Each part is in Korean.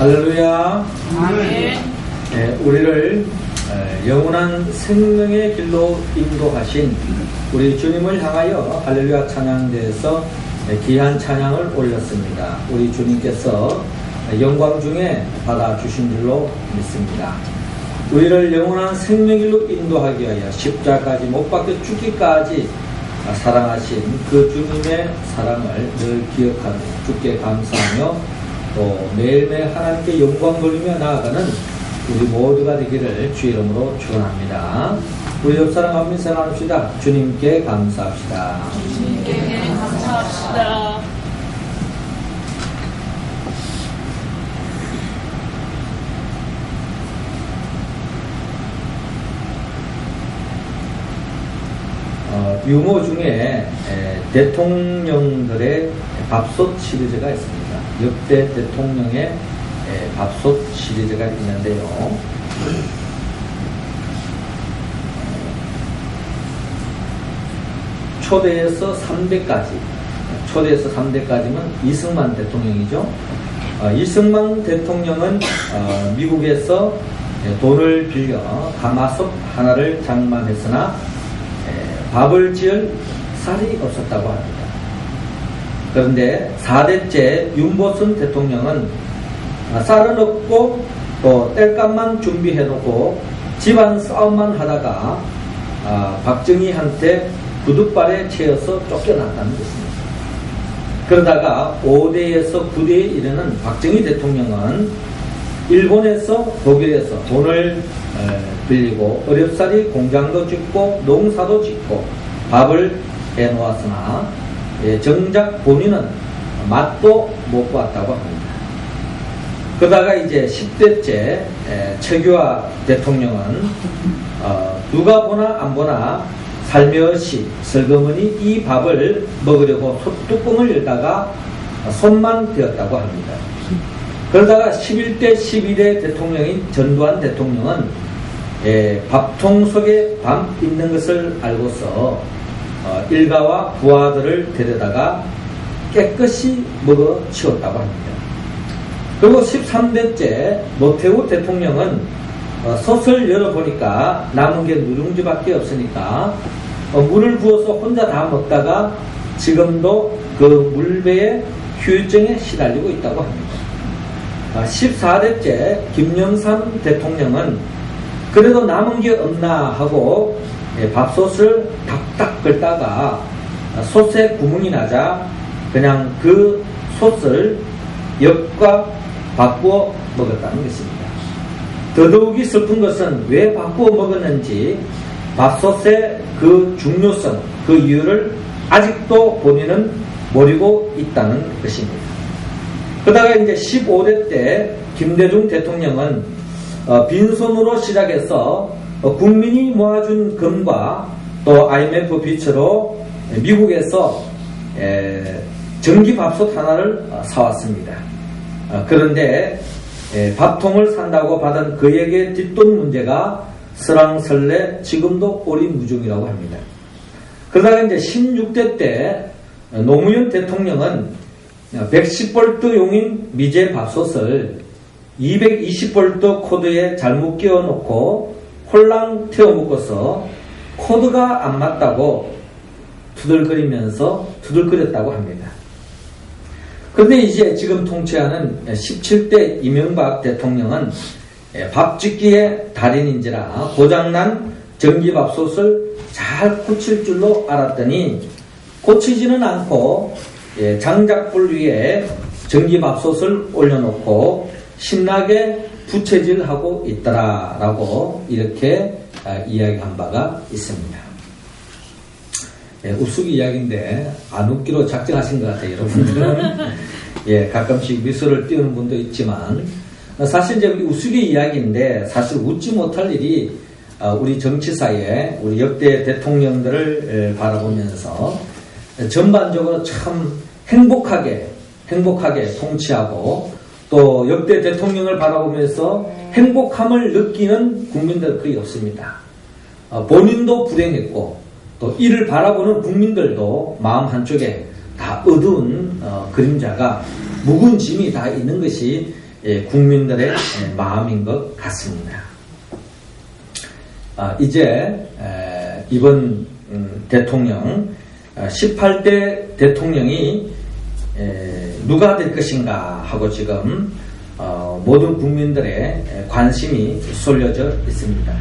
할렐루야. 아멘. 우리를 영원한 생명의 길로 인도하신 우리 주님을 향하여 할렐루야 찬양대에서 귀한 찬양을 올렸습니다. 우리 주님께서 영광 중에 받아주신 줄로 믿습니다. 우리를 영원한 생명길로 인도하기 위하여 십자가까지 못 박혀 죽기까지 사랑하신 그 주님의 사랑을 늘 기억하며 주께 감사하며 또 매일매일 하나님께 영광 돌리며 나아가는 우리 모두가 되기를 주 이름으로 축원합니다. 우리 옆사람 한 번 나눕시다. 주님께 감사합시다. 주님께 감사합시다. 유머 중에 대통령들의 밥솥 시리즈가 있습니다. 역대 대통령의 밥솥 시리즈가 있는데요. 초대에서 3대까지면 이승만 대통령이죠. 이승만 대통령은 미국에서 돈을 빌려 가마솥 하나를 장만했으나 밥을 지을 쌀이 없었다고 합니다. 그런데 4대째 윤보선 대통령은 쌀은 없고 또 땔감만 준비해놓고 집안 싸움만 하다가 박정희한테 구둣발에 채여서 쫓겨났다는 것입니다. 그러다가 5대에서 9대에 이르는 박정희 대통령은 일본에서 독일에서 돈을 빌리고 어렵사리 공장도 짓고 농사도 짓고 밥을 해놓았으나 정작 본인은 맛도 못 봤다고 합니다. 그러다가 이제 10대째 최규하 대통령은 누가 보나 안 보나 살며시 슬그머니 이 밥을 먹으려고 뚜껑을 열다가 손만 대었다고 합니다. 그러다가 11대 12대 대통령인 전두환 대통령은 밥통 속에 밥 있는 것을 알고서 일가와 부하들을 데려다가 깨끗이 먹어 치웠다고 합니다. 그리고 13대째 노태우 대통령은 솥을 열어보니까 남은 게 누룽지밖에 없으니까 물을 부어서 혼자 다 먹다가 지금도 그 물배에 휴유증에 시달리고 있다고 합니다. 14대째 김영삼 대통령은 그래도 남은 게 없나 하고 밥솥을 탁탁 긁다가 솥에 구멍이 나자 그냥 그 솥을 엽과 바꾸어 먹었다는 것입니다. 더더욱이 슬픈 것은 왜 바꾸어 먹었는지 밥솥의 그 중요성, 그 이유를 아직도 본인은 모르고 있다는 것입니다. 그러다가 이제 15대 때 김대중 대통령은 빈손으로 시작해서 국민이 모아준 금과 또 IMF 빚으로 미국에서 전기밥솥 하나를 사왔습니다. 그런데 밥통을 산다고 받은 그에게 뒷돈 문제가 설랑설레 지금도 오리무중이라고 합니다. 그러다가 이제 16대 때 노무현 대통령은 110V 용인 미제 밥솥을 220V 코드에 잘못 끼워놓고 홀랑 태워 먹어서 코드가 안 맞다고 투덜거렸다고 합니다. 그런데 이제 지금 통치하는 17대 이명박 대통령은 밥짓기의 달인인지라 고장난 전기밥솥을 잘 고칠 줄로 알았더니 고치지는 않고 장작불 위에 전기밥솥을 올려놓고 신나게 부채질하고 있더라라고 이렇게 이야기한 바가 있습니다. 우스기 이야기인데 안 웃기로 작정하신 것 같아요, 여러분들은. 가끔씩 미소를 띄우는 분도 있지만 사실 이제 우스기 이야기인데 사실 웃지 못할 일이 우리 정치사에 우리 역대 대통령들을 바라보면서 전반적으로 참 행복하게 통치하고 또 역대 대통령을 바라보면서 행복함을 느끼는 국민들 거의 없습니다. 본인도 불행했고 또 이를 바라보는 국민들도 마음 한쪽에 다 어두운 그림자가 묵은 짐이 다 있는 것이 국민들의 마음인 것 같습니다. 이제 이번 대통령 18대 대통령이 누가 될 것인가 하고 지금 모든 국민들의 관심이 쏠려져 있습니다.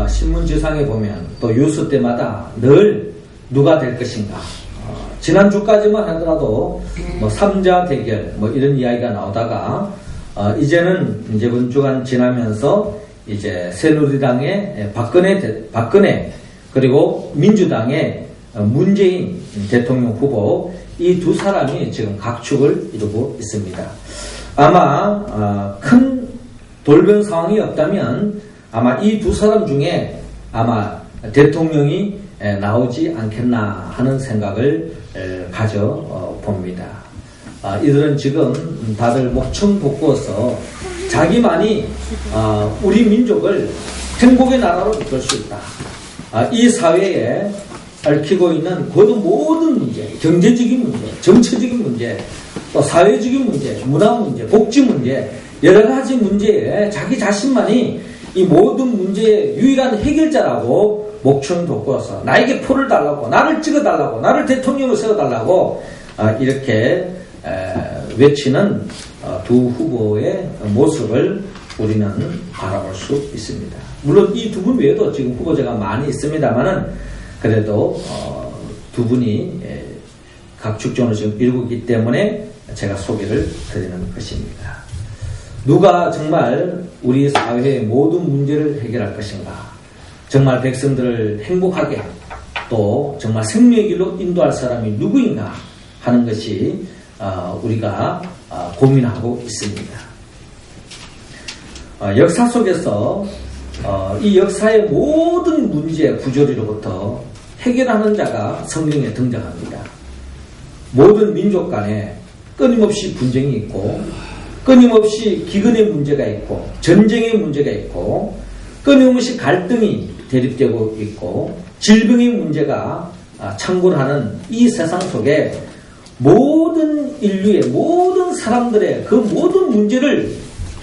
신문지상에 보면 또 뉴스 때마다 늘 누가 될 것인가. 지난주까지만 하더라도 뭐 3자 대결 뭐 이런 이야기가 나오다가 이제는 이제 한 주간 지나면서 이제 새누리당의 박근혜 그리고 민주당의 문재인 대통령 후보 이 두 사람이 지금 각축을 이루고 있습니다. 아마 큰 돌변 상황이 없다면 아마 이 두 사람 중에 아마 대통령이 나오지 않겠나 하는 생각을 가져봅니다. 이들은 지금 다들 목청 돋구어서 자기만이 우리 민족을 행복의 나라로 이끌 수 있다. 이 사회에 얽히고 있는 모든 문제, 경제적인 문제, 정치적인 문제, 또 사회적인 문제, 문화 문제, 복지 문제, 여러 가지 문제에 자기 자신만이 이 모든 문제의 유일한 해결자라고 목청 돋구어서 나에게 표를 달라고, 나를 찍어달라고, 나를 대통령으로 세워달라고 이렇게 외치는 두 후보의 모습을 우리는 바라볼 수 있습니다. 물론 이 두 분 외에도 지금 후보자가 많이 있습니다만은 그래도 두 분이 각축전을 지금 이루고 있기 때문에 제가 소개를 드리는 것입니다. 누가 정말 우리 사회의 모든 문제를 해결할 것인가, 정말 백성들을 행복하게 또 정말 생명의 길로 인도할 사람이 누구인가 하는 것이 우리가 고민하고 있습니다. 역사 속에서 이 역사의 모든 문제 부조리로부터 해결하는 자가 성경에 등장합니다. 모든 민족 간에 끊임없이 분쟁이 있고 끊임없이 기근의 문제가 있고 전쟁의 문제가 있고 끊임없이 갈등이 대립되고 있고 질병의 문제가 창궐하는 이 세상 속에 모든 인류의 모든 사람들의 그 모든 문제를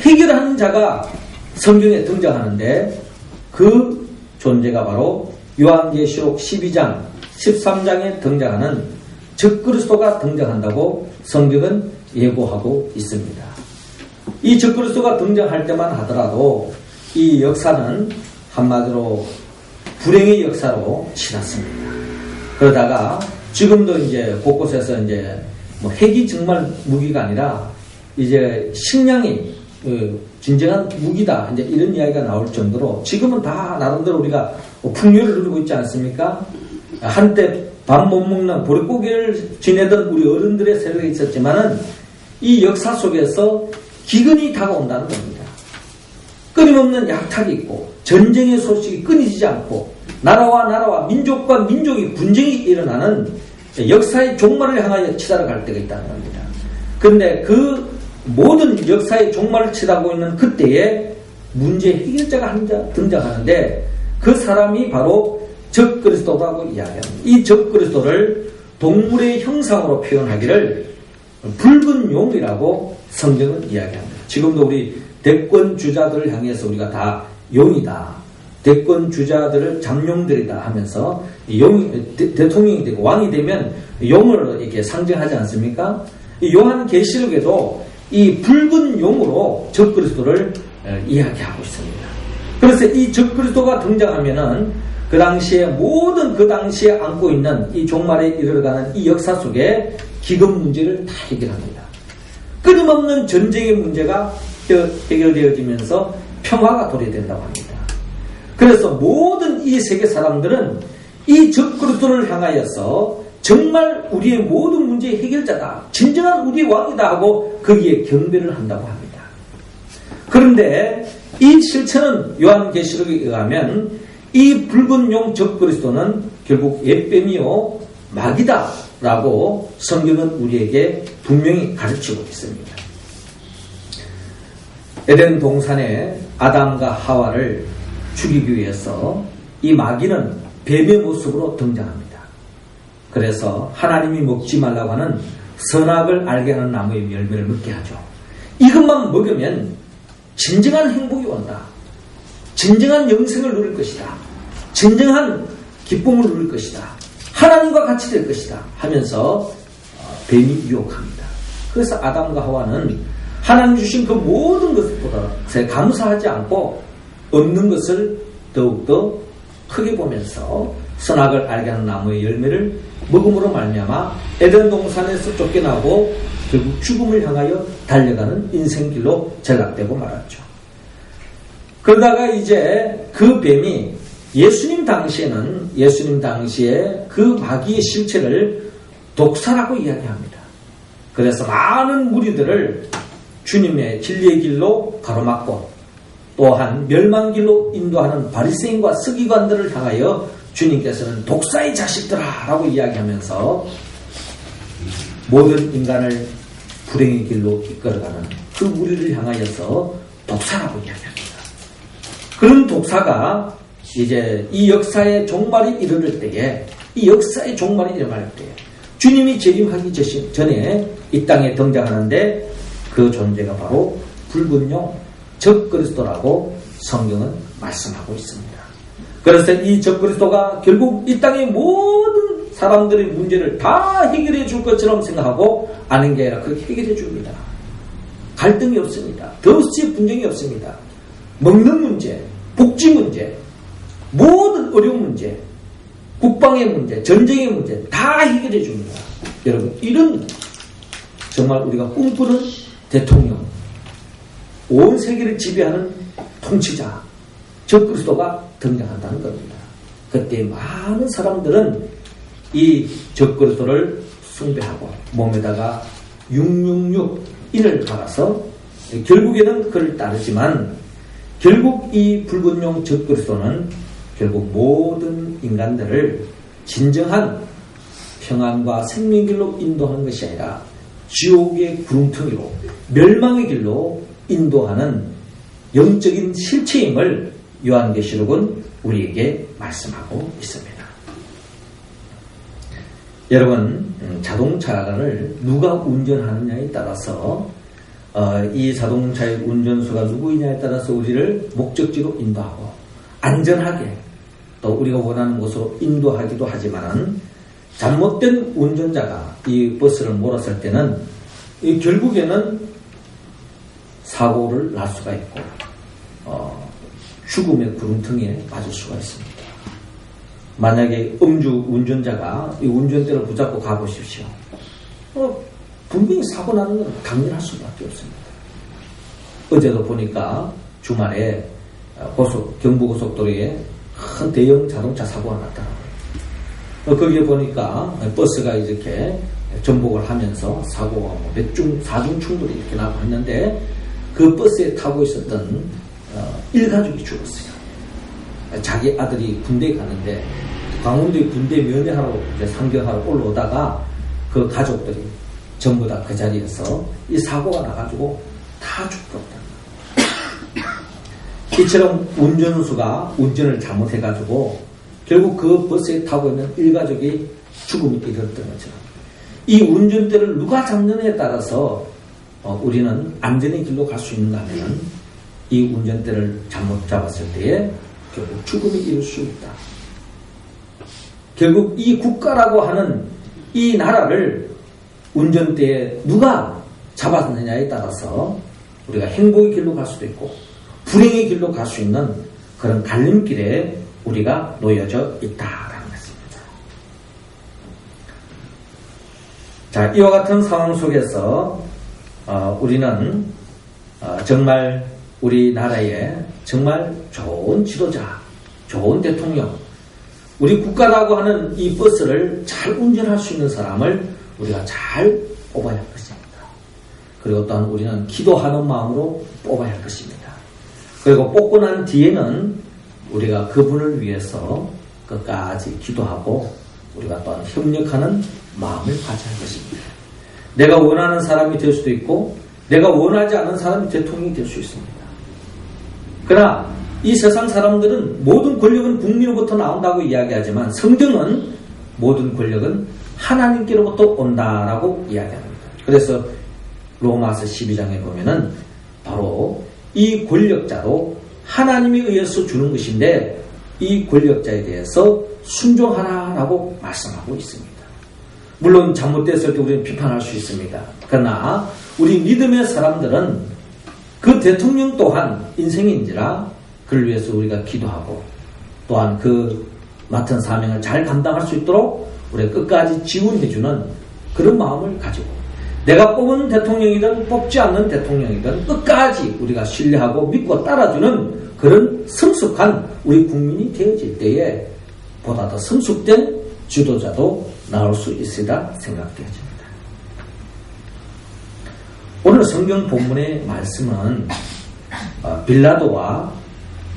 해결하는 자가 성경에 등장하는데 그 존재가 바로 요한계시록 12장 13장에 등장하는 적그리스도가 등장한다고 성경은 예고하고 있습니다. 이 적그리스도가 등장할 때만 하더라도 이 역사는 한마디로 불행의 역사로 지났습니다. 그러다가 지금도 이제 곳곳에서 이제 뭐 핵이 정말 무기가 아니라 이제 식량이 진정한 무기다 이제 이런 이야기가 나올 정도로 지금은 다 나름대로 우리가 풍요를 누리고 있지 않습니까? 한때 밥 못 먹는 보릿고개를 지내던 우리 어른들의 세력이 있었지만은 이 역사 속에서 기근이 다가온다는 겁니다. 끊임없는 약탈이 있고 전쟁의 소식이 끊이지 않고 나라와 민족과 민족이 분쟁이 일어나는 역사의 종말을 향하여 치달아 갈 때가 있다는 겁니다. 그런데 그 모든 역사의 종말을 치닫고 있는 그때에 문제 해결자가 한 자 등장하는데 그 사람이 바로 적그리스도라고 이야기합니다. 이 적그리스도를 동물의 형상으로 표현하기를 붉은 용이라고 성경은 이야기합니다. 지금도 우리 대권 주자들을 향해서 우리가 다 용이다, 대권 주자들을 잠룡들이다 하면서 대통령이 되고 왕이 되면 용을 이렇게 상징하지 않습니까? 요한계시록에도 이 붉은 용으로 적그리스도를 이야기하고 있습니다. 그래서 이 적그리스도가 등장하면은 그 당시에 안고 있는 이 종말에 이르러가는 이 역사 속에 기근 문제를 다 해결합니다. 끊임없는 전쟁의 문제가 해결되어지면서 평화가 도래된다고 합니다. 그래서 모든 이 세계 사람들은 이 적그리스도를 향하여서 정말 우리의 모든 문제의 해결자다, 진정한 우리의 왕이다 하고 거기에 경배를 한다고 합니다. 그런데 이 실체는 요한계시록에 의하면 이 붉은 용 적그리스도는 결국 옛뱀이요 마귀다 라고 성경은 우리에게 분명히 가르치고 있습니다. 에덴 동산에 아담과 하와를 죽이기 위해서 이 마귀는 뱀의 모습으로 등장합니다. 그래서 하나님이 먹지 말라고 하는 선악을 알게 하는 나무의 열매를 먹게 하죠. 이것만 먹으면 진정한 행복이 온다. 진정한 영생을 누릴 것이다. 진정한 기쁨을 누릴 것이다. 하나님과 같이 될 것이다 하면서 뱀이 유혹합니다. 그래서 아담과 하와는 하나님 주신 그 모든 것보다 감사하지 않고 없는 것을 더욱더 크게 보면서 선악을 알게 하는 나무의 열매를 먹음으로 말미암아 에덴 동산에서 쫓겨나고 결국 죽음을 향하여 달려가는 인생길로 전락되고 말았죠. 그러다가 이제 그 뱀이 예수님 당시에 그 마귀의 실체를 독사라고 이야기합니다. 그래서 많은 무리들을 주님의 진리의 길로 가로막고 또한 멸망길로 인도하는 바리새인과 서기관들을 향하여 주님께서는 독사의 자식들아 라고 이야기하면서 모든 인간을 불행의 길로 이끌어가는 그 무리를 향하여서 독사라고 이야기합니다. 그런 독사가 이제 이 역사의 종말이 이르를 때에 주님이 재림하기 전에 이 땅에 등장하는데 그 존재가 바로 붉은 용 적그리스도라고 성경은 말씀하고 있습니다. 그래서 이 적그리스도가 결국 이 땅의 모든 사람들의 문제를 다 해결해 줄 것처럼 생각하고 아는 게 아니라 그렇게 해결해 줍니다. 갈등이 없습니다. 더없이 분쟁이 없습니다. 먹는 문제, 복지 문제, 모든 어려운 문제, 국방의 문제, 전쟁의 문제 다 해결해 줍니다. 여러분, 이런 정말 우리가 꿈꾸는 대통령, 온 세계를 지배하는 통치자 적그리스도가 등장한다는 겁니다. 그때 많은 사람들은 이 적그리스도를 숭배하고 몸에다가 666인을 달아서 결국에는 그를 따르지만 결국 이 붉은 용 적그리스도는 결국 모든 인간들을 진정한 평안과 생명의 길로 인도하는 것이 아니라 지옥의 구름텅이로 멸망의 길로 인도하는 영적인 실체임을 요한계시록은 우리에게 말씀하고 있습니다. 여러분, 자동차를 누가 운전하느냐에 따라서 이 자동차의 운전수가 누구이냐에 따라서 우리를 목적지로 인도하고 안전하게 또 우리가 원하는 곳으로 인도하기도 하지만 잘못된 운전자가 이 버스를 몰았을 때는 결국에는 사고를 날 수가 있고 죽음의 구름텅이에 빠질 수가 있습니다. 만약에 음주 운전자가 이 운전대를 붙잡고 가보십시오. 분명히 사고 나는 건 당연할 수밖에 없습니다. 어제도 보니까 주말에 경부고속도로에 큰 대형 자동차 사고가 났더라고요. 거기에 보니까 버스가 이렇게 전복을 하면서 사고가 사중 충돌이 이렇게 나고 했는데 그 버스에 타고 있었던 일가족이 죽었어요. 자기 아들이 군대에 가는데 강원도에 군대 면회하러 상경하러 올라오다가 그 가족들이 전부 다 그 자리에서 이 사고가 나가지고 다 죽었다. 이처럼 운전수가 운전을 잘못해가지고 결국 그 버스에 타고 있는 일가족이 죽음이 이르렀던 것처럼 이 운전대를 누가 잡느냐에 따라서 우리는 안전의 길로 갈 수 있는가 하면 이 운전대를 잘못 잡았을 때에 결국 죽음이 이룰 수 있다. 결국 이 국가라고 하는 이 나라를 운전대에 누가 잡았느냐에 따라서 우리가 행복의 길로 갈 수도 있고 불행의 길로 갈 수 있는 그런 갈림길에 우리가 놓여져 있다라는 것입니다. 자, 이와 같은 상황 속에서 우리는 정말 우리나라에 정말 좋은 지도자, 좋은 대통령, 우리 국가라고 하는 이 버스를 잘 운전할 수 있는 사람을 우리가 잘 뽑아야 할 것입니다. 그리고 또한 우리는 기도하는 마음으로 뽑아야 할 것입니다. 그리고 뽑고 난 뒤에는 우리가 그분을 위해서 끝까지 기도하고 우리가 또한 협력하는 마음을 가져야 할 것입니다. 내가 원하는 사람이 될 수도 있고 내가 원하지 않는 사람이 대통령이 될 수 있습니다. 그러나 이 세상 사람들은 모든 권력은 국민으로부터 나온다고 이야기하지만 성경은 모든 권력은 하나님께로부터 온다라고 이야기합니다. 그래서 로마서 12장에 보면은 바로 이 권력자도 하나님에 의해서 주는 것인데 이 권력자에 대해서 순종하라라고 말씀하고 있습니다. 물론 잘못됐을 때 우리는 비판할 수 있습니다. 그러나 우리 믿음의 사람들은 그 대통령 또한 인생인지라 그를 위해서 우리가 기도하고 또한 그 맡은 사명을 잘 감당할 수 있도록 우리가 끝까지 지원해주는 그런 마음을 가지고 내가 뽑은 대통령이든 뽑지 않는 대통령이든 끝까지 우리가 신뢰하고 믿고 따라주는 그런 성숙한 우리 국민이 되어질 때에 보다 더 성숙된 지도자도 나올 수 있으리라 생각되어집니다. 오늘 성경 본문의 말씀은 빌라도와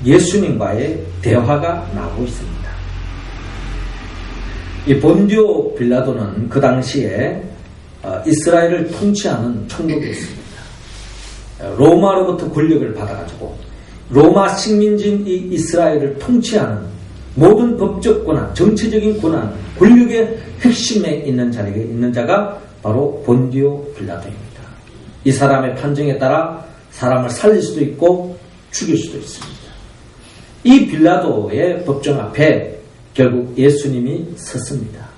예수님과의 대화가 나오고 있습니다. 이 본디오 빌라도는 그 당시에 이스라엘을 통치하는 총독이었습니다. 로마로부터 권력을 받아가지고 로마 식민지인 이 이스라엘을 통치하는 모든 법적 권한, 정치적인 권한, 권력의 핵심에 있는 자리에 있는 자가 바로 본디오 빌라도입니다. 이 사람의 판정에 따라 사람을 살릴 수도 있고 죽일 수도 있습니다. 이 빌라도의 법정 앞에 결국 예수님이 섰습니다.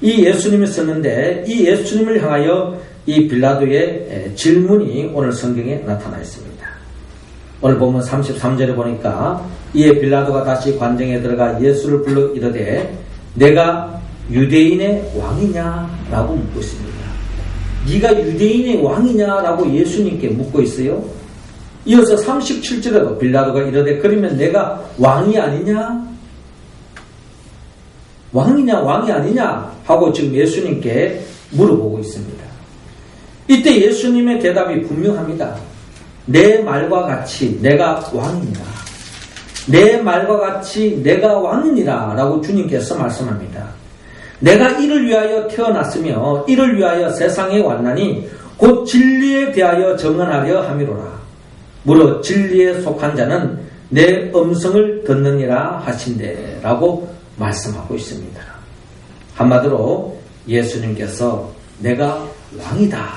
이 예수님이 섰는데 이 예수님을 향하여 이 빌라도의 질문이 오늘 성경에 나타나 있습니다. 오늘 보면 33절에 보니까 이에 빌라도가 다시 관정에 들어가 예수를 불러 이르되 내가 유대인의 왕이냐? 라고 묻고 있습니다. 네가 유대인의 왕이냐라고 예수님께 묻고 있어요. 이어서 37절에도 빌라도가 이르되 그러면 내가 왕이 아니냐? 왕이냐 왕이 아니냐? 하고 지금 예수님께 물어보고 있습니다. 이때 예수님의 대답이 분명합니다. 내 말과 같이 내가 왕이니라. 내 말과 같이 내가 왕이니라 라고 주님께서 말씀합니다. 내가 이를 위하여 태어났으며 이를 위하여 세상에 왔나니 곧 진리에 대하여 정언하려 함이로라. 무릇 진리에 속한 자는 내 음성을 듣느니라 하신대 라고 말씀하고 있습니다. 한마디로 예수님께서 내가 왕이다.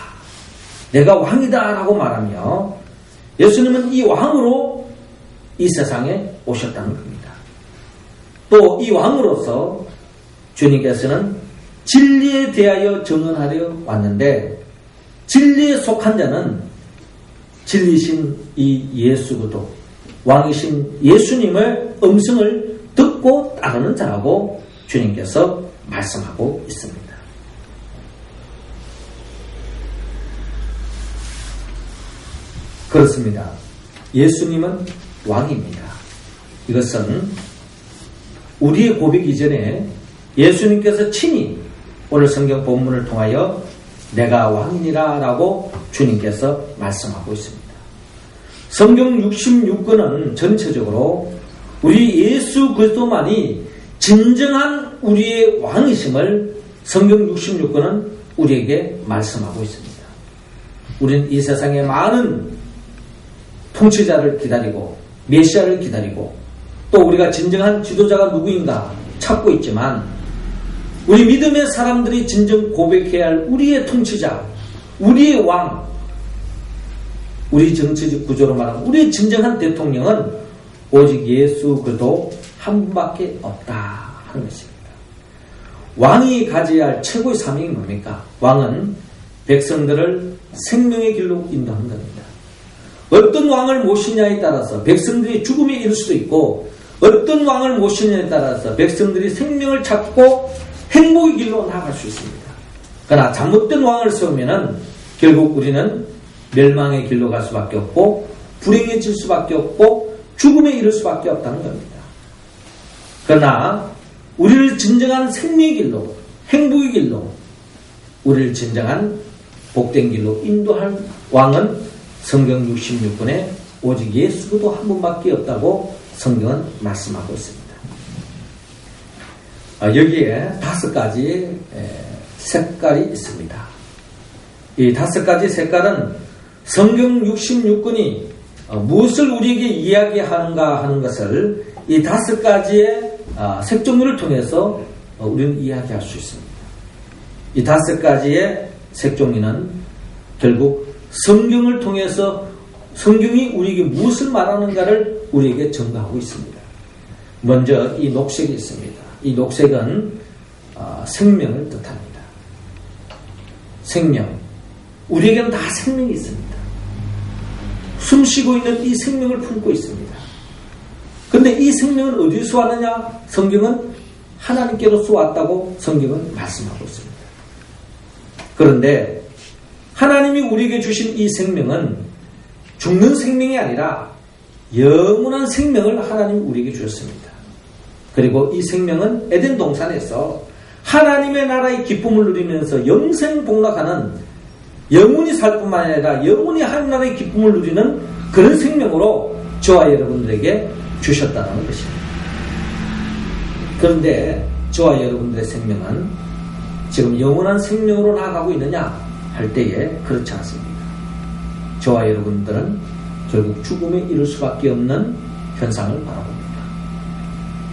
내가 왕이다 라고 말하며 예수님은 이 왕으로 이 세상에 오셨다는 겁니다. 또 이 왕으로서 주님께서는 진리에 대하여 정언하려 왔는데 진리에 속한 자는 진리신 이 예수도 왕이신 예수님의 음성을 듣고 따르는 자라고 주님께서 말씀하고 있습니다. 그렇습니다. 예수님은 왕입니다. 이것은 우리의 고백 이전에 예수님께서 친히 오늘 성경 본문을 통하여 내가 왕이니라 라고 주님께서 말씀하고 있습니다. 성경 66권은 전체적으로 우리 예수 그리스도만이 진정한 우리의 왕이심을 성경 66권은 우리에게 말씀하고 있습니다. 우리는 이 세상에 많은 통치자를 기다리고 메시아를 기다리고 또 우리가 진정한 지도자가 누구인가 찾고 있지만 우리 믿음의 사람들이 진정 고백해야 할 우리의 통치자, 우리의 왕, 우리 정치적 구조로 말하면 우리의 진정한 대통령은 오직 예수 그리스도 한 분밖에 없다 하는 것입니다. 왕이 가져야 할 최고의 사명이 뭡니까? 왕은 백성들을 생명의 길로 인도하는 겁니다. 어떤 왕을 모시냐에 따라서 백성들이 죽음에 이를 수도 있고 어떤 왕을 모시냐에 따라서 백성들이 생명을 찾고 행복의 길로 나아갈 수 있습니다. 그러나 잘못된 왕을 세우면은 결국 우리는 멸망의 길로 갈 수밖에 없고 불행해질 수밖에 없고 죽음에 이를 수밖에 없다는 겁니다. 그러나 우리를 진정한 생명의 길로 행복의 길로 우리를 진정한 복된 길로 인도할 왕은 성경 66권에 오직 예수 그리스도 한 분밖에 없다고 성경은 말씀하고 있습니다. 여기에 5가지 색깔이 있습니다. 이 5가지 색깔은 성경 66권이 무엇을 우리에게 이야기하는가 하는 것을 이 5가지의 색종류를 통해서 우리는 이야기할 수 있습니다. 이 5가지의 색종류는 결국 성경을 통해서 성경이 우리에게 무엇을 말하는가를 우리에게 증거하고 있습니다. 먼저 이 녹색이 있습니다. 이 녹색은 생명을 뜻합니다. 생명. 우리에게는 다 생명이 있습니다. 숨쉬고 있는 이 생명을 품고 있습니다. 그런데 이 생명은 어디서 왔느냐? 성경은 하나님께로서 왔다고 성경은 말씀하고 있습니다. 그런데 하나님이 우리에게 주신 이 생명은 죽는 생명이 아니라 영원한 생명을 하나님이 우리에게 주셨습니다. 그리고 이 생명은 에덴 동산에서 하나님의 나라의 기쁨을 누리면서 영생복락하는 영원히 살 뿐만 아니라 영원히 하나님 나라의 기쁨을 누리는 그런 생명으로 저와 여러분들에게 주셨다는 것입니다. 그런데 저와 여러분들의 생명은 지금 영원한 생명으로 나아가고 있느냐 할 때에 그렇지 않습니다. 저와 여러분들은 결국 죽음에 이를 수밖에 없는 현상을 바라봅니다.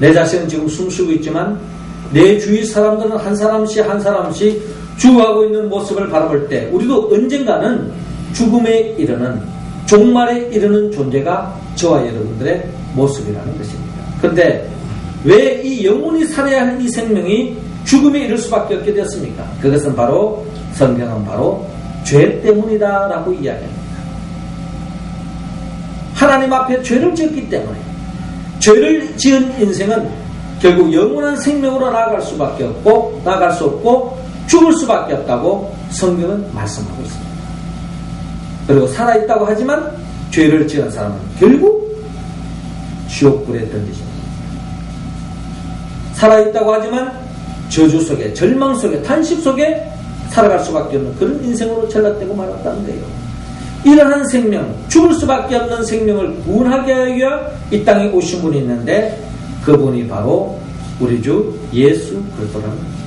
내 자신은 지금 숨쉬고 있지만 내 주위 사람들은 한 사람씩 한 사람씩 죽어가고 있는 모습을 바라볼 때 우리도 언젠가는 죽음에 이르는 종말에 이르는 존재가 저와 여러분들의 모습이라는 것입니다. 그런데 왜 이 영원히 살아야 하는 이 생명이 죽음에 이를 수밖에 없게 되었습니까? 그것은 바로 성경은 바로 죄 때문이다 라고 이야기합니다. 하나님 앞에 죄를 지었기 때문에 죄를 지은 인생은 결국 영원한 생명으로 나아갈 수밖에 없고 나아갈 수 없고 죽을 수밖에 없다고 성경은 말씀하고 있습니다. 그리고 살아있다고 하지만 죄를 지은 사람은 결국 지옥불에 던지십니다. 살아있다고 하지만 저주 속에 절망 속에 탄식 속에 살아갈 수밖에 없는 그런 인생으로 전락되고 말았다는 거예요. 이러한 생명, 죽을 수밖에 없는 생명을 구원하게 하기 위해 이 땅에 오신 분이 있는데 그분이 바로 우리 주 예수 그리스도라는 겁니다.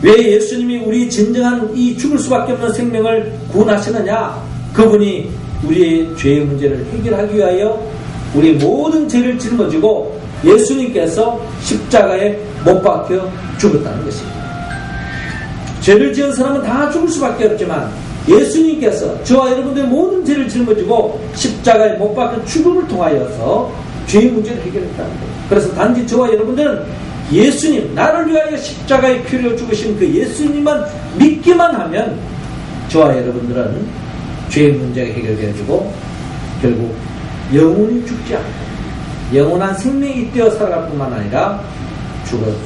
왜 예수님이 우리 진정한 이 죽을 수밖에 없는 생명을 구원하시느냐? 그분이 우리의 죄의 문제를 해결하기 위하여 우리의 모든 죄를 짊어지고 예수님께서 십자가에 못 박혀 죽었다는 것입니다. 죄를 지은 사람은 다 죽을 수밖에 없지만 예수님께서 저와 여러분들의 모든 죄를 짊어지고 십자가에 못 박혀 죽음을 통하여서 죄의 문제를 해결했다는 거예요. 그래서 단지 저와 여러분들은 예수님, 나를 위하여 십자가에 피를 죽으신 그 예수님만 믿기만 하면 저와 여러분들은 죄의 문제가 해결되어지고 결국 영원히 죽지 않고 영원한 생명이 잇대어 살아갈 뿐만 아니라 죽어서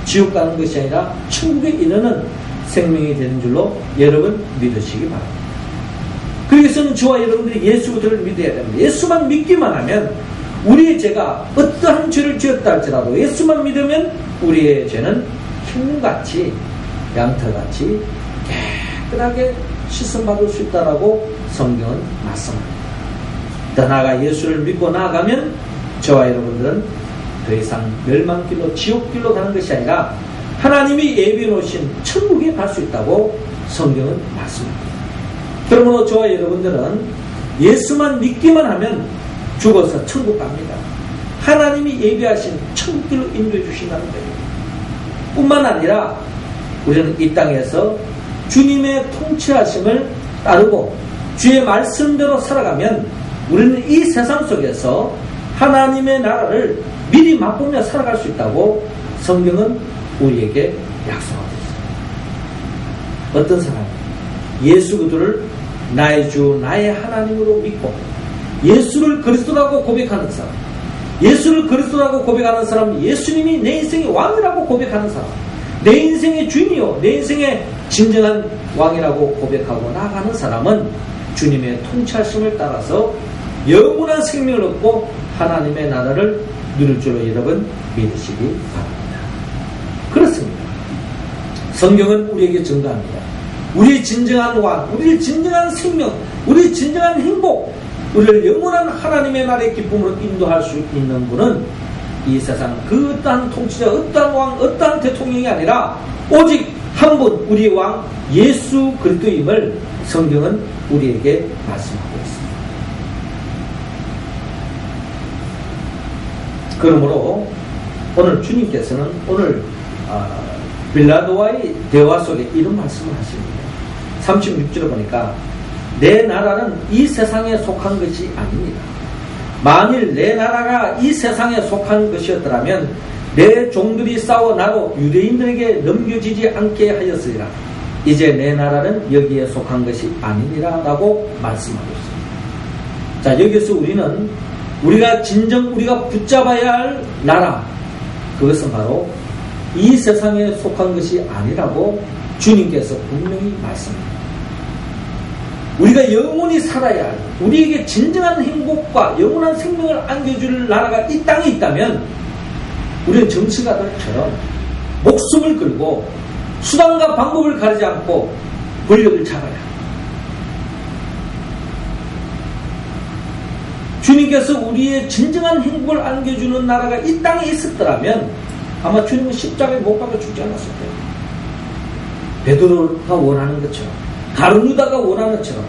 지옥 가는 것이 아니라 천국에 이르는 생명이 되는 줄로 여러분 믿으시기 바랍니다. 그러기 위해서는 저와 여러분들이 예수를 믿어야 됩니다. 예수만 믿기만 하면 우리의 죄가 어떠한 죄를 지었다 할지라도 예수만 믿으면 우리의 죄는 흰같이 양털같이 깨끗하게 씻음받을 수 있다라고 성경은 말씀합니다. 더 나아가 예수를 믿고 나아가면 저와 여러분들은 더 이상 멸망길로 지옥길로 가는 것이 아니라 하나님이 예비해 놓으신 천국에 갈 수 있다고 성경은 말씀합니다. 그러므로 저와 여러분들은 예수만 믿기만 하면 죽어서 천국 갑니다. 하나님이 예비하신 천국길로 인도해 주신다는 거예요. 뿐만 아니라 우리는 이 땅에서 주님의 통치하심을 따르고 주의 말씀대로 살아가면 우리는 이 세상 속에서 하나님의 나라를 미리 맛보며 살아갈 수 있다고 성경은 우리에게 약속하고 있습니다. 어떤 사람? 예수 그리스도를 나의 주 나의 하나님으로 믿고 예수를 그리스도라고 고백하는 사람, 예수를 그리스도라고 고백하는 사람, 예수님이 내 인생의 왕이라고 고백하는 사람, 내 인생의 주인이요 내 인생의 진정한 왕이라고 고백하고 나아가는 사람은 주님의 통치하심을 따라서 영원한 생명을 얻고 하나님의 나라를 누릴 줄로 여러분 믿으시기 바랍니다. 그렇습니다. 성경은 우리에게 증거합니다. 우리의 진정한 왕, 우리의 진정한 생명, 우리의 진정한 행복, 우리를 영원한 하나님의 나라의 기쁨으로 인도할 수 있는 분은 이 세상 그 어떠한 통치자, 어떠한 왕, 어떠한 대통령이 아니라 오직 한 분, 우리의 왕 예수 그리스도임을 성경은 우리에게 말씀하고 있습니다. 그러므로 오늘 주님께서는 오늘 빌라도와의 대화 속에 이런 말씀을 하십니다. 36절에 보니까 내 나라는 이 세상에 속한 것이 아닙니다. 만일 내 나라가 이 세상에 속한 것이었더라면 내 종들이 싸워 나로 유대인들에게 넘겨지지 않게 하였으리라. 이제 내 나라는 여기에 속한 것이 아니니라 라고 말씀하고 있습니다. 자, 여기서 우리는 우리가 붙잡아야 할 나라, 그것은 바로 이 세상에 속한 것이 아니라고 주님께서 분명히 말씀합니다. 우리가 영원히 살아야 할, 우리에게 진정한 행복과 영원한 생명을 안겨줄 나라가 이 땅에 있다면 우리는 정치가들처럼 목숨을 걸고 수단과 방법을 가리지 않고 권력을 잡아야 합니다. 주님께서 우리의 진정한 행복을 안겨주는 나라가 이 땅에 있었더라면 아마 주님은 십자가에 못 박아 죽지 않았을 거예요. 베드로가 원하는 것처럼, 가룟 유다가 원하는 것처럼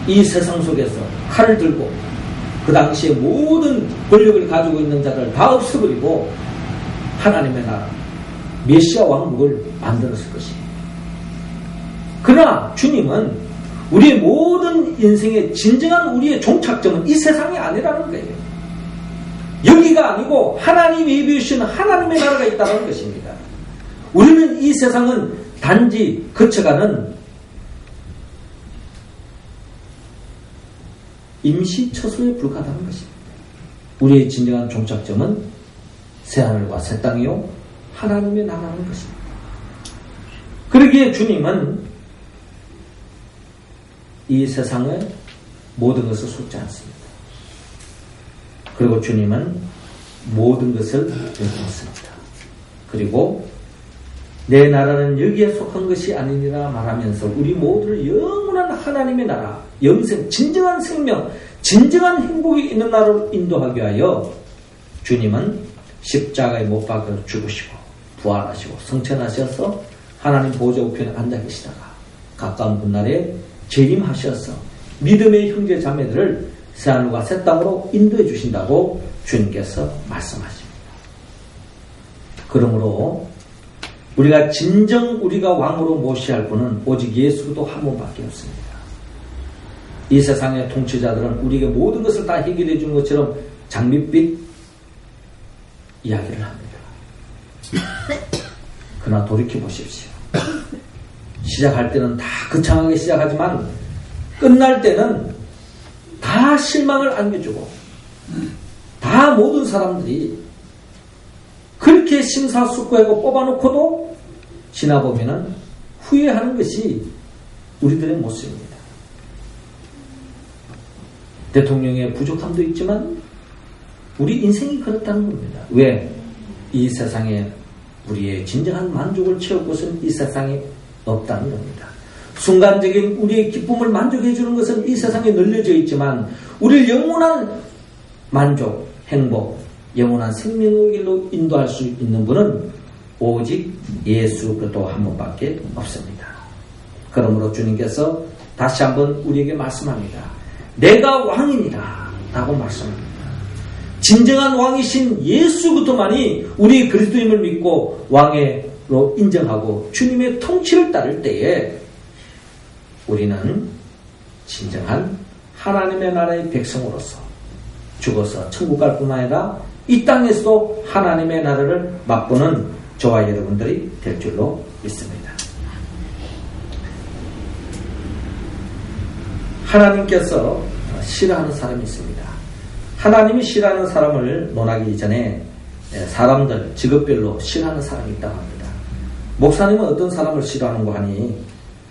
이 세상 속에서 칼을 들고 그 당시에 모든 권력을 가지고 있는 자들 다 없애버리고 하나님의 나라, 메시아 왕국을 만들었을 것이에요. 그러나 주님은 우리의 모든 인생의 진정한 우리의 종착점은 이 세상이 아니라는 거예요. 여기가 아니고 하나님이 예비하신 하나님의 나라가 있다는 것입니다. 우리는 이 세상은 단지 거쳐가는 임시처소에 불과하다는 것입니다. 우리의 진정한 종착점은 새하늘과 새 땅이요 하나님의 나라는 것입니다. 그러기에 주님은 이 세상의 모든 것을 속지 않습니다. 그리고 주님은 모든 것을 베풀었습니다. 그리고 내 나라는 여기에 속한 것이 아니니라 말하면서 우리 모두를 영원한 하나님의 나라, 영생, 진정한 생명, 진정한 행복이 있는 나라로 인도하기 위하여 주님은 십자가에 못 박혀 죽으시고 부활하시고 성천하셔서 하나님 보좌 우편에 앉아 계시다가 가까운 훗날에 재림하셔서 믿음의 형제 자매들을 새하늘과 새 땅으로 인도해 주신다고 주님께서 말씀하십니다. 그러므로 우리가 진정 우리가 왕으로 모셔야 할 분은 오직 예수도 한 분밖에 없습니다. 이 세상의 통치자들은 우리에게 모든 것을 다 해결해 주는 것처럼 장밋빛 이야기를 합니다. 그러나 돌이켜 보십시오. 시작할 때는 다 거창하게 시작하지만 끝날 때는 다 실망을 안겨주고 다 모든 사람들이 그렇게 심사숙고하고 뽑아놓고도 지나보면은 후회하는 것이 우리들의 모습입니다. 대통령의 부족함도 있지만 우리 인생이 그렇다는 겁니다. 왜? 이 세상에 우리의 진정한 만족을 채울 곳은 이 세상에 없다는 겁니다. 순간적인 우리의 기쁨을 만족해 주는 것은 이 세상에 널려져 있지만 우리를 영원한 만족, 행복, 영원한 생명의 길로 인도할 수 있는 분은 오직 예수 그리스도 한 분밖에 없습니다. 그러므로 주님께서 다시 한번 우리에게 말씀합니다. 내가 왕이니라 라고 말씀합니다. 진정한 왕이신 예수 그리스도만이 우리 그리스도임을 믿고 왕으로 인정하고 주님의 통치를 따를 때에 우리는 진정한 하나님의 나라의 백성으로서 죽어서 천국 갈 뿐만 아니라 이 땅에서도 하나님의 나라를 맛보는 저와 여러분들이 될 줄로 믿습니다. 하나님께서 싫어하는 사람이 있습니다. 하나님이 싫어하는 사람을 논하기 전에 사람들, 직업별로 싫어하는 사람이 있다고 합니다. 목사님은 어떤 사람을 싫어하는고 하니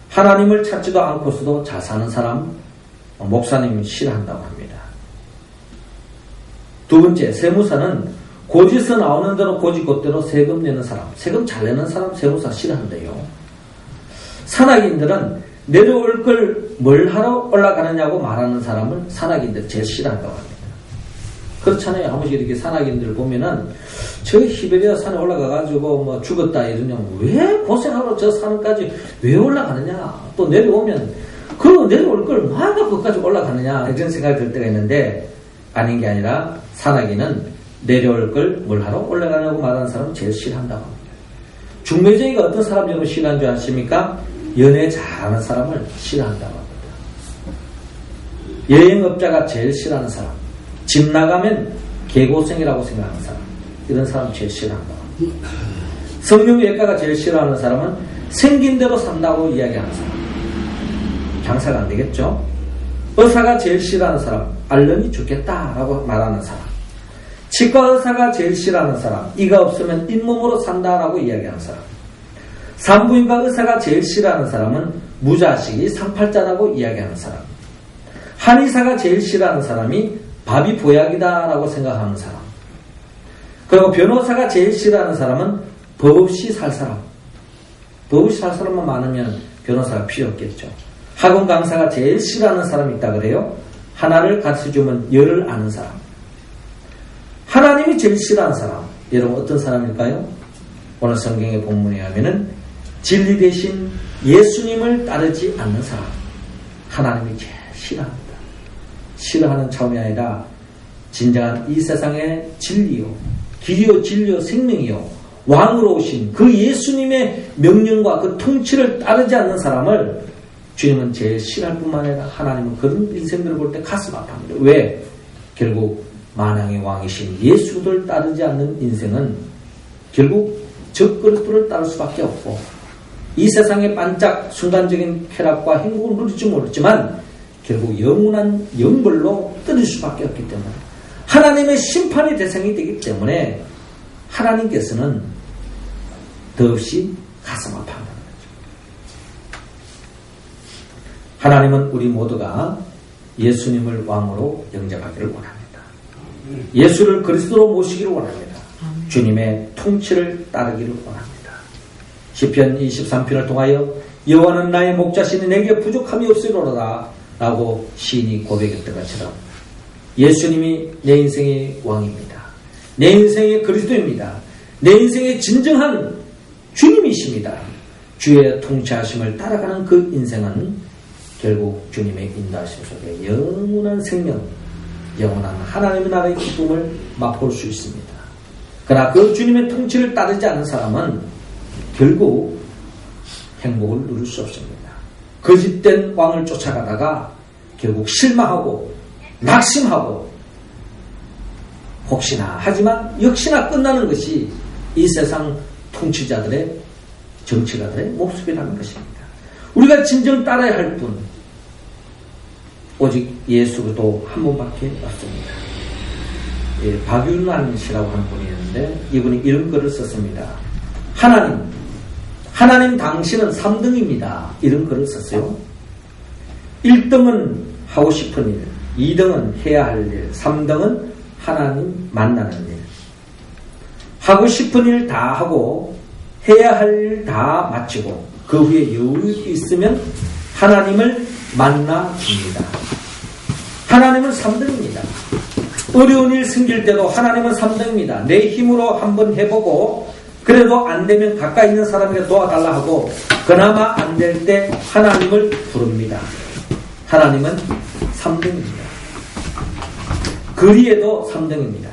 하나님을 찾지도 않고서도 잘 사는 사람, 목사님이 싫어한다고 합니다. 두 번째, 세무사는 고지서 나오는 대로 고지god대로 세금 내는 사람, 세금 잘 내는 사람 세무사 싫어한대요. 산악인들은 내려올 걸 뭘 하러 올라가느냐고 말하는 사람을 산악인들 제일 싫어한다고 합니다. 그렇잖아요. 아무리 이렇게 산악인들 보면은 저 히베리아 산에 올라가가지고 뭐 죽었다 이러냐면 왜 고생하러 저 산까지 왜 올라가느냐, 또 내려오면 그 내려올 걸 뭐하다 거기까지 올라가느냐 이런 생각이 들 때가 있는데, 아닌 게 아니라 산악인은 내려올 걸 뭘 하러 올라가냐고 말하는 사람은 제일 싫어한다고 합니다. 중매쟁이가 어떤 사람 여러분 싫어하는 줄 아십니까? 연애 잘하는 사람을 싫어한다고 합니다. 여행업자가 제일 싫어하는 사람, 집 나가면 개고생이라고 생각하는 사람, 이런 사람 제일 싫어한다. 성형외과가 제일 싫어하는 사람은 생긴 대로 산다고 이야기하는 사람, 장사가 안 되겠죠. 의사가 제일 싫어하는 사람, 알름이 죽겠다라고 말하는 사람, 치과 의사가 제일 싫어하는 사람, 이가 없으면 잇몸으로 산다라고 이야기하는 사람, 산부인과 의사가 제일 싫어하는 사람은 무자식이 상팔자라고 이야기하는 사람, 한의사가 제일 싫어하는 사람이 밥이 보약이다라고 생각하는 사람, 그리고 변호사가 제일 싫어하는 사람은 법 없이 살 사람, 법 없이 살 사람만 많으면 변호사가 필요 없겠죠. 학원 강사가 제일 싫어하는 사람이 있다 그래요. 하나를 가르쳐주면 열을 아는 사람. 하나님이 제일 싫어하는 사람, 여러분 어떤 사람일까요? 오늘 성경의 본문에 하면은 진리 대신 예수님을 따르지 않는 사람, 하나님이 제일 싫어합니다. 싫어하는 차원이 아니라 진정한 이 세상의 진리요, 길이요, 진리요, 생명이요, 왕으로 오신 그 예수님의 명령과 그 통치를 따르지 않는 사람을 주님은 제일 싫어할 뿐만 아니라 하나님은 그런 인생들을 볼 때 가슴 아파합니다. 왜? 결국 만왕의 왕이신 예수를 따르지 않는 인생은 결국 적그리스도를 따를 수밖에 없고, 이 세상의 반짝 순간적인 쾌락과 행복을 누릴지 모르지만 결국 영원한 영벌로 떨어질 수밖에 없기 때문에, 하나님의 심판의 대상이 되기 때문에 하나님께서는 더없이 가슴 아파한다는 거죠. 하나님은 우리 모두가 예수님을 왕으로 영접하기를 원합니다. 예수를 그리스도로 모시기를 원합니다. 주님의 통치를 따르기를 원합니다. 시편 23편을 통하여 여호와는 나의 목자시니 내게 부족함이 없으리로다 라고 시인이 고백했던 것처럼 예수님이 내 인생의 왕입니다. 내 인생의 그리스도입니다. 내 인생의 진정한 주님이십니다. 주의 통치하심을 따라가는 그 인생은 결국 주님의 인도하심 속에 영원한 생명, 영원한 하나님의 나라의 기쁨을 맛볼 수 있습니다. 그러나 그 주님의 통치를 따르지 않는 사람은 결국 행복을 누릴 수 없습니다. 거짓된 왕을 쫓아가다가 결국 실망하고 낙심하고 혹시나 하지만 역시나 끝나는 것이 이 세상 통치자들의, 정치가들의 모습이라는 것입니다. 우리가 진정 따라야 할 분, 오직 예수도 한 분밖에 없습니다. 박윤환 씨라고 하는 분이 있는데 이분이 이런 글을 썼습니다. 하나님 당신은 3등입니다. 이런 글을 썼어요. 1등은 하고 싶은 일, 2등은 해야 할 일, 3등은 하나님 만나는 일. 하고 싶은 일 다 하고 해야 할 일 다 마치고 그 후에 여유 있으면 하나님을 만나줍니다. 하나님은 3등입니다. 어려운 일 생길 때도 하나님은 3등입니다. 내 힘으로 한번 해보고 그래도 안 되면 가까이 있는 사람에게 도와달라 하고 그나마 안 될 때 하나님을 부릅니다. 하나님은 3등입니다. 거리에도 3등입니다.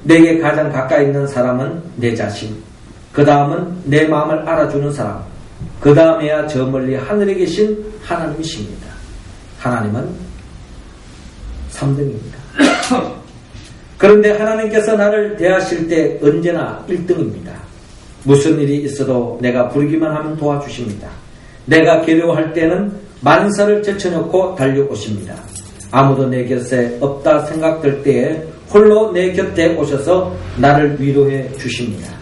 내게 가장 가까이 있는 사람은 내 자신, 그 다음은 내 마음을 알아주는 사람, 그 다음에야 저 멀리 하늘에 계신 하나님이십니다. 하나님은 3등입니다. 그런데 하나님께서 나를 대하실 때 언제나 1등입니다. 무슨 일이 있어도 내가 부르기만 하면 도와주십니다. 내가 괴로워할 때는 만사를 제쳐놓고 달려오십니다. 아무도 내 곁에 없다 생각될 때에 홀로 내 곁에 오셔서 나를 위로해 주십니다.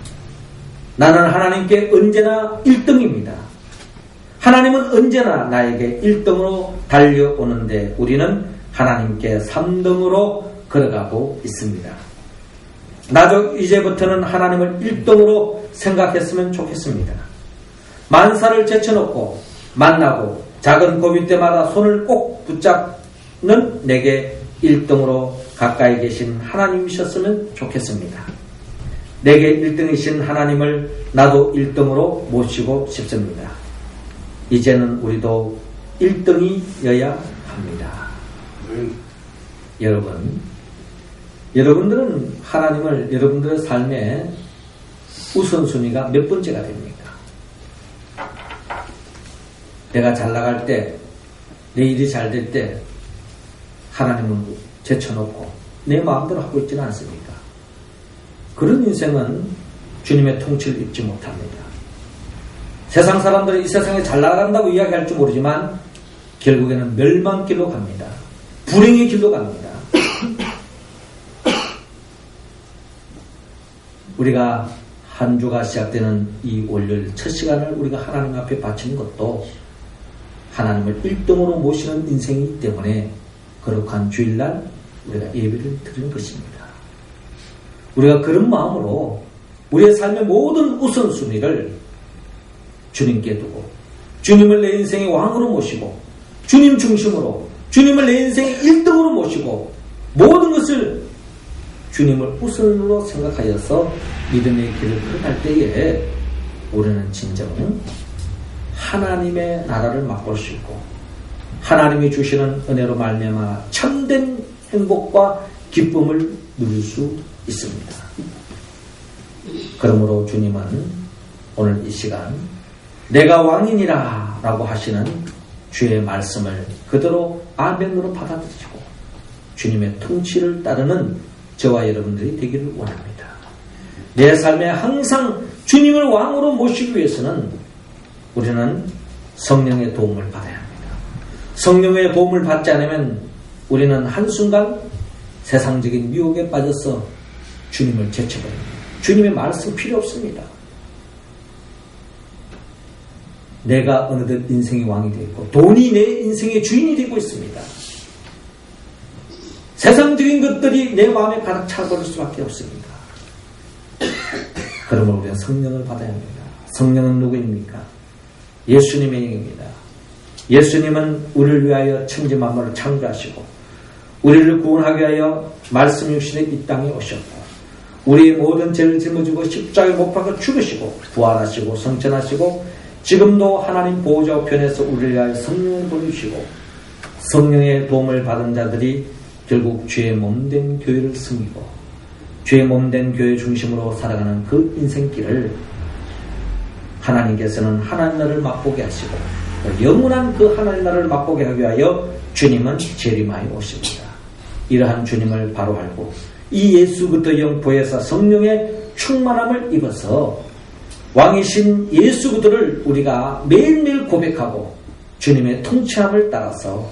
나는 하나님께 언제나 1등입니다. 하나님은 언제나 나에게 1등으로 달려오는데 우리는 하나님께 3등으로 걸어가고 있습니다. 나도 이제부터는 하나님을 1등으로 생각했으면 좋겠습니다. 만사를 제쳐놓고 만나고 작은 고민 때마다 손을 꼭 붙잡는 내게 1등으로 가까이 계신 하나님이셨으면 좋겠습니다. 내게 1등이신 하나님을 나도 1등으로 모시고 싶습니다. 이제는 우리도 1등이여야 합니다. 여러분들은 하나님을 여러분들의 삶의 우선순위가 몇 번째가 됩니까? 내가 잘 나갈 때 내 일이 잘 될 때 하나님은 제쳐놓고 내 마음대로 하고 있지는 않습니까? 그런 인생은 주님의 통치를 입지 못합니다. 세상 사람들은 이 세상에 잘 나간다고 이야기할 줄 모르지만 결국에는 멸망길로 갑니다. 불행의 길로 갑니다. 우리가 한 주가 시작되는 이 월요일 첫 시간을 우리가 하나님 앞에 바치는 것도 하나님을 1등으로 모시는 인생이기 때문에 거룩한 주일날 우리가 예배를 드리는 것입니다. 우리가 그런 마음으로 우리의 삶의 모든 우선순위를 주님께 두고 주님을 내 인생의 왕으로 모시고 주님 중심으로 주님을 내 인생의 1등으로 모시고 모든 것을 주님을 우선으로 생각하여서 믿음의 길을 걸어갈 때에 우리는 진정 하나님의 나라를 맛볼 수 있고 하나님이 주시는 은혜로 말미암아 참된 행복과 기쁨을 누릴 수 있습니다. 그러므로 주님은 오늘 이 시간 내가 왕이니라 라고 하시는 주의 말씀을 그대로 아멘으로 받아들이시고 주님의 통치를 따르는 저와 여러분들이 되기를 원합니다. 내 삶에 항상 주님을 왕으로 모시기 위해서는 우리는 성령의 도움을 받아야 합니다. 성령의 도움을 받지 않으면 우리는 한순간 세상적인 미혹에 빠져서 주님을 제쳐버립니다. 주님의 말씀 필요 없습니다. 내가 어느덧 인생의 왕이 되고 돈이 내 인생의 주인이 되고 있습니다. 세상적인 것들이 내 마음에 가득 차버릴 수밖에 없습니다. 그러면 우리는 성령을 받아야 합니다. 성령은 누구입니까? 예수님의 영입니다. 예수님은 우리를 위하여 천지 만물을 창조하시고 우리를 구원하기 위하여 말씀 육신의 이 땅에 오셨고 우리의 모든 죄를 짊어지고 십자가에 못 박아 죽으시고 부활하시고 성천하시고 지금도 하나님 보호자 우편에서 우리를 위하여 성령을 보내주시고 성령의 도움을 받은 자들이 결국 주의 몸된 교회를 섬기고 주의 몸된 교회 중심으로 살아가는 그 인생길을 하나님께서는 하나님 나라를 맛보게 하시고 영원한 그 하나님 나라를 맛보게 하기 위하여 주님은 재림하여 오십니다. 이러한 주님을 바로 알고 이 예수부터 영포에서 성령의 충만함을 입어서 왕이신 예수 그리스도를 우리가 매일매일 고백하고 주님의 통치함을 따라서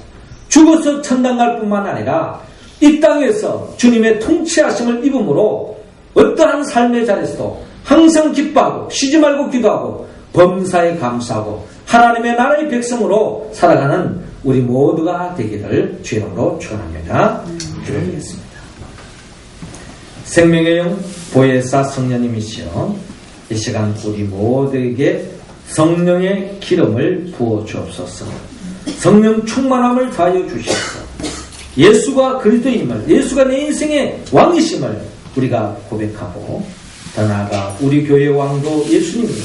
죽어서 천당 갈 뿐만 아니라 이 땅에서 주님의 통치하심을 입음으로 어떠한 삶의 자리에서도 항상 기뻐하고 쉬지 말고 기도하고 범사에 감사하고 하나님의 나라의 백성으로 살아가는 우리 모두가 되기를 주의 이름으로 축원합니다. 기도드리겠습니다. 생명의 영 보혜사 성령님이시여 이 시간 우리 모두에게 성령의 기름을 부어 주옵소서. 성령 충만함을 더하여 주시옵소서. 예수가 그리스도임을 예수가 내 인생의 왕이심을 우리가 고백하고 더 나아가 우리 교회의 왕도 예수님이요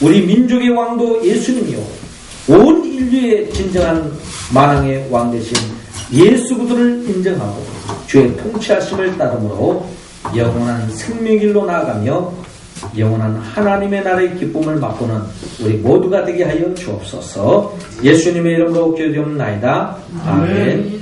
우리 민족의 왕도 예수님이요 온 인류의 진정한 만왕의 왕 되신 예수 그리스도를 인정하고 주의 통치하심을 따름으로 영원한 생명의 길로 나아가며 영원한 하나님의 나라의 기쁨을 맛보는 우리 모두가 되게 하여 주옵소서. 예수님의 이름으로 기도드리옵나이다. 아멘.